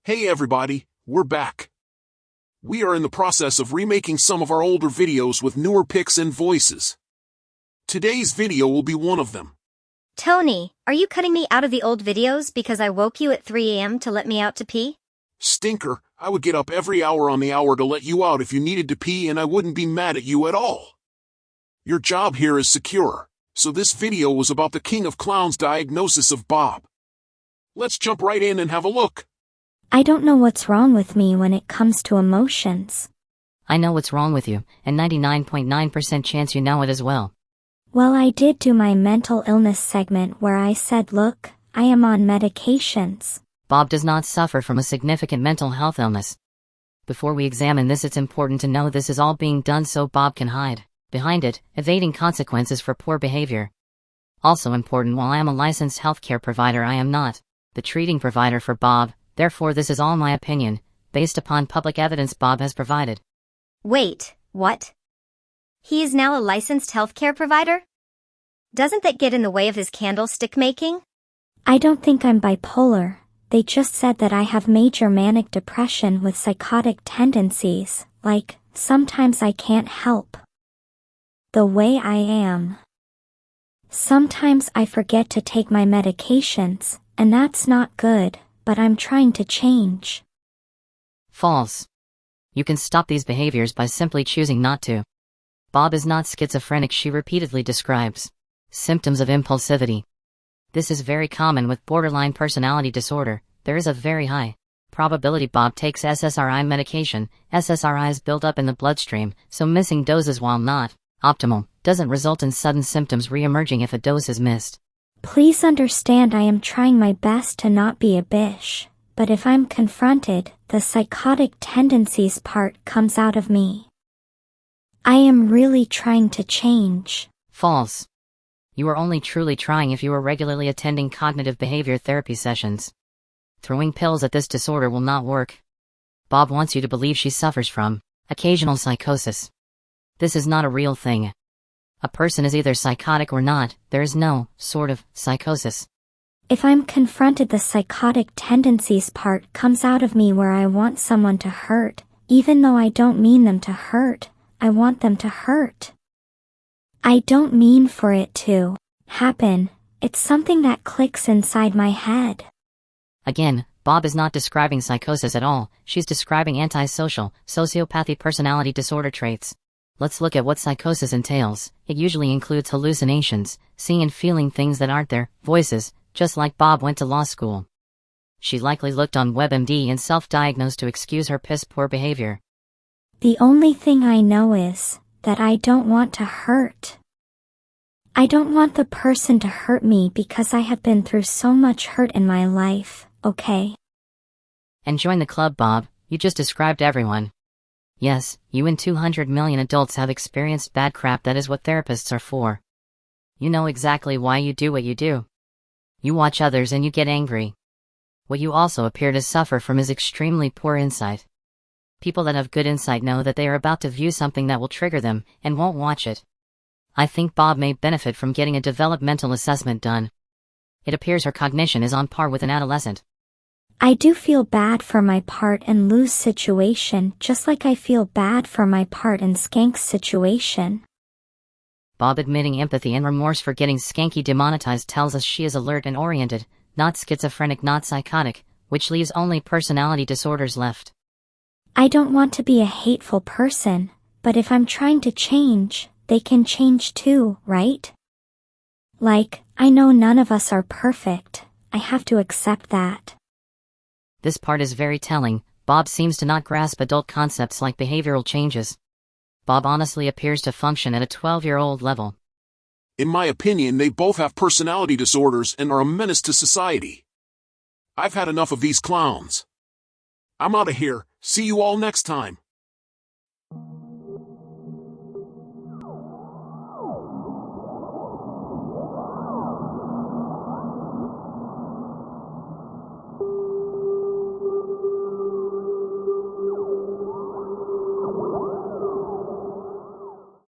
Hey everybody, we're back. We are in the process of remaking some of our older videos with newer pics and voices. Today's video will be one of them. Tony, are you cutting me out of the old videos because I woke you at 3 a.m. to let me out to pee? Stinker, I would get up every hour on the hour to let you out if you needed to pee and I wouldn't be mad at you at all. Your job here is secure, so this video was about the King of Clowns' diagnosis of Bob. Let's jump right in and have a look. I don't know what's wrong with me when it comes to emotions. I know what's wrong with you, and 99.9% chance you know it as well. Well, I did do my mental illness segment where I said, look, I am on medications. Bob does not suffer from a significant mental health illness. Before we examine this, it's important to know this is all being done so Bob can hide behind it, evading consequences for poor behavior. Also important, while I am a licensed healthcare provider, I am not the treating provider for Bob. Therefore, this is all my opinion, based upon public evidence Bob has provided. Wait, what? He is now a licensed healthcare provider? Doesn't that get in the way of his candlestick making? I don't think I'm bipolar. They just said that I have major manic depression with psychotic tendencies, like, sometimes I can't help the way I am. Sometimes I forget to take my medications, and that's not good, but I'm trying to change. False. You can stop these behaviors by simply choosing not to. Bob is not schizophrenic, she repeatedly describes symptoms of impulsivity. This is very common with borderline personality disorder. There is a very high probability Bob takes SSRI medication. SSRIs build up in the bloodstream, so missing doses, while not optimal, doesn't result in sudden symptoms re-emerging if a dose is missed. Please understand I am trying my best to not be a bitch, but if I'm confronted, the psychotic tendencies part comes out of me. I am really trying to change. False. You are only truly trying if you are regularly attending cognitive behavior therapy sessions. Throwing pills at this disorder will not work. Bob wants you to believe she suffers from occasional psychosis. This is not a real thing. A person is either psychotic or not. There is no sort of psychosis. If I'm confronted, the psychotic tendencies part comes out of me where I want someone to hurt, even though I don't mean them to hurt. I want them to hurt. I don't mean for it to happen. It's something that clicks inside my head. Again, Bob is not describing psychosis at all. She's describing antisocial, sociopathy personality disorder traits. Let's look at what psychosis entails. It usually includes hallucinations, seeing and feeling things that aren't there, voices, just like Bob went to law school. She likely looked on WebMD and self-diagnosed to excuse her piss-poor behavior. The only thing I know is that I don't want to hurt. I don't want the person to hurt me because I have been through so much hurt in my life, okay? And join the club, Bob. You just described everyone. Yes, you and 200 million adults have experienced bad crap. That is what therapists are for. You know exactly why you do what you do. You watch others and you get angry. What you also appear to suffer from is extremely poor insight. People that have good insight know that they are about to view something that will trigger them, and won't watch it. I think Bob may benefit from getting a developmental assessment done. It appears her cognition is on par with an adolescent. I do feel bad for my part in Lou's situation, just like I feel bad for my part in Skank's situation. Bob admitting empathy and remorse for getting Skanky demonetized tells us she is alert and oriented, not schizophrenic, not psychotic, which leaves only personality disorders left. I don't want to be a hateful person, but if I'm trying to change, they can change too, right? Like, I know none of us are perfect. I have to accept that. This part is very telling. Bob seems to not grasp adult concepts like behavioral changes. Bob honestly appears to function at a 12-year-old level. In my opinion, they both have personality disorders and are a menace to society. I've had enough of these clowns. I'm out of here. See you all next time.